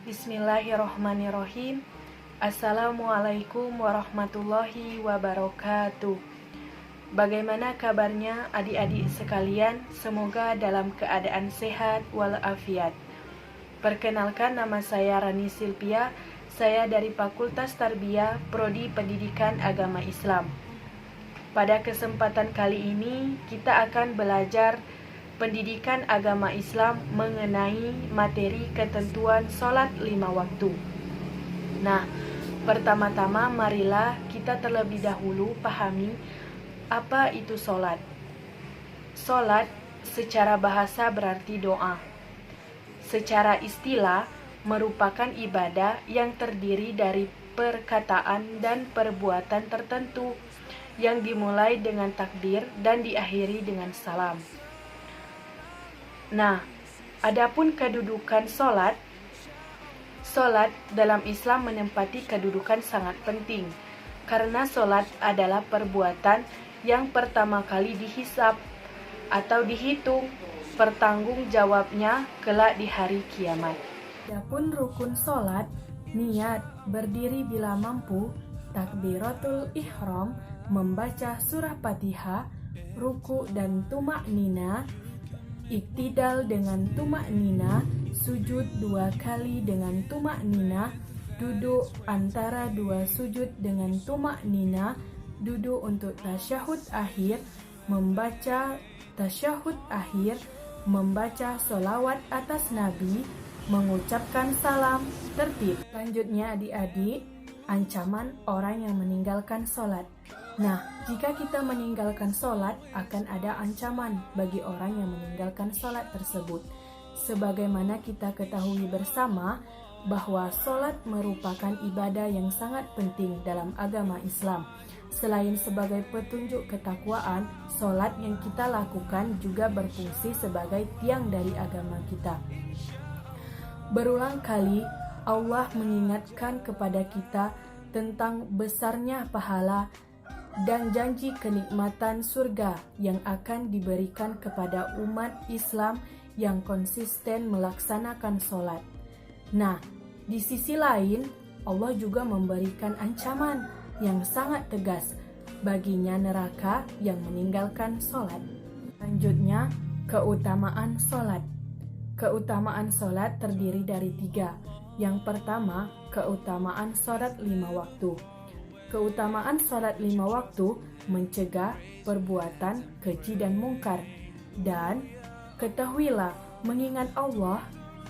Bismillahirrohmanirrohim. Assalamualaikum warahmatullahi wabarakatuh. Bagaimana kabarnya adik-adik sekalian? Semoga dalam keadaan sehat walafiat. Perkenalkan, nama saya Rani Silvia. Saya dari Fakultas Tarbiyah Prodi Pendidikan Agama Islam. Pada kesempatan kali ini kita akan belajar pendidikan agama Islam mengenai materi ketentuan sholat 5 waktu. Nah, pertama-tama marilah kita terlebih dahulu pahami apa itu sholat. Sholat secara bahasa berarti doa. Secara istilah merupakan ibadah yang terdiri dari perkataan dan perbuatan tertentu yang dimulai dengan takbir dan diakhiri dengan salam. Nah, adapun kedudukan sholat dalam Islam menempati kedudukan sangat penting, karena sholat adalah perbuatan yang pertama kali dihisab atau dihitung pertanggungjawabnya kelak di hari kiamat. Adapun rukun sholat, niat, berdiri bila mampu, takbiratul ihram, membaca surah Fatihah, ruku dan tumak nina, iktidal dengan tumak nina, sujud 2 kali dengan tumak nina, duduk antara 2 sujud dengan tumak nina, duduk untuk tasyahud akhir, membaca tasyahud akhir, membaca sholawat atas Nabi, mengucapkan salam, tertib. Selanjutnya adik-adik, ancaman orang yang meninggalkan sholat. Nah, jika kita meninggalkan sholat, akan ada ancaman bagi orang yang meninggalkan sholat tersebut. Sebagaimana kita ketahui bersama bahwa sholat merupakan ibadah yang sangat penting dalam agama Islam. Selain sebagai petunjuk ketakwaan, sholat yang kita lakukan juga berfungsi sebagai tiang dari agama kita. Berulang kali Allah mengingatkan kepada kita tentang besarnya pahala dan janji kenikmatan surga yang akan diberikan kepada umat Islam yang konsisten melaksanakan sholat. Nah, di sisi lain, Allah juga memberikan ancaman yang sangat tegas baginya neraka yang meninggalkan sholat. Selanjutnya, keutamaan sholat. Keutamaan sholat terdiri dari 3. Yang pertama, keutamaan sholat 5 waktu. Keutamaan sholat 5 waktu mencegah perbuatan keji dan mungkar. Dan ketahuilah, mengingat Allah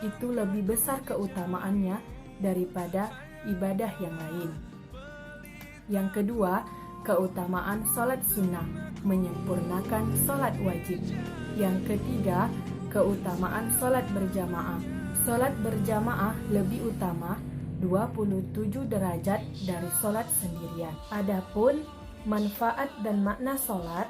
itu lebih besar keutamaannya daripada ibadah yang lain. Yang kedua, keutamaan sholat sunnah, menyempurnakan sholat wajib. Yang ketiga, keutamaan sholat berjamaah. Sholat berjamaah lebih utama 27 derajat dari sholat sendirian. Adapun manfaat dan makna sholat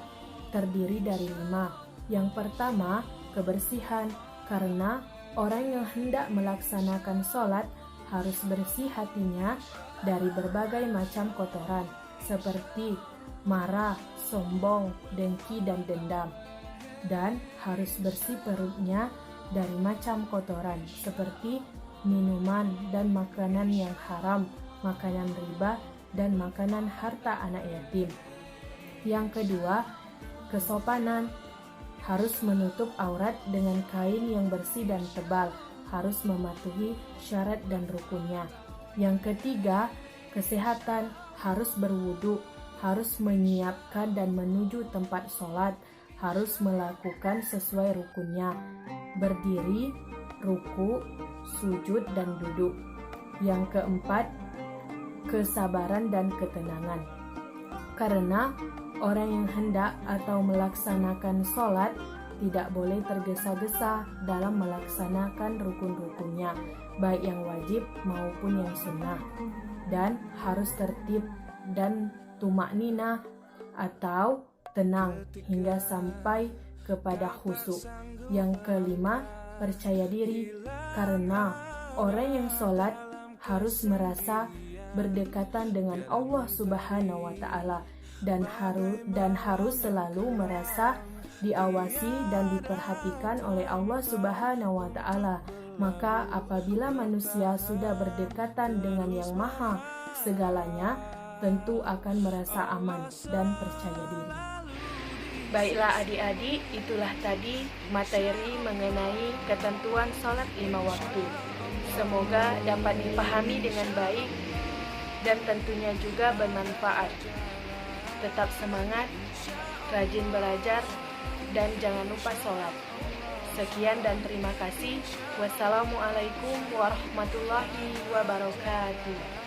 terdiri dari 5. Yang pertama, kebersihan, karena orang yang hendak melaksanakan sholat harus bersih hatinya dari berbagai macam kotoran seperti marah, sombong, dengki, dan dendam. Dan harus bersih perutnya dari macam kotoran seperti minuman dan makanan yang haram, makanan riba, dan makanan harta anak yatim. Yang kedua, kesopanan, harus menutup aurat dengan kain yang bersih dan tebal, harus mematuhi syarat dan rukunnya. Yang ketiga, kesehatan, harus berwudu, harus menyiapkan dan menuju tempat sholat, harus melakukan sesuai rukunnya, berdiri, ruku, sujud, dan duduk. Yang keempat, kesabaran dan ketenangan. Karena orang yang hendak atau melaksanakan sholat tidak boleh tergesa-gesa dalam melaksanakan rukun-rukunnya, baik yang wajib maupun yang sunnah. Dan harus tertib dan tumakninah atau tenang hingga sampai kepada khusyuk. Yang kelima, percaya diri, karena orang yang sholat harus merasa berdekatan dengan Allah Subhanahu wa Ta'ala dan harus selalu merasa diawasi dan diperhatikan oleh Allah Subhanahu wa Ta'ala Maka apabila manusia sudah berdekatan dengan Yang Maha Segalanya, tentu akan merasa aman dan percaya diri. Baiklah adik-adik, itulah tadi materi mengenai ketentuan sholat 5 waktu. Semoga dapat dipahami dengan baik dan tentunya juga bermanfaat. Tetap semangat, rajin belajar, dan jangan lupa sholat. Sekian dan terima kasih. Wassalamualaikum warahmatullahi wabarakatuh.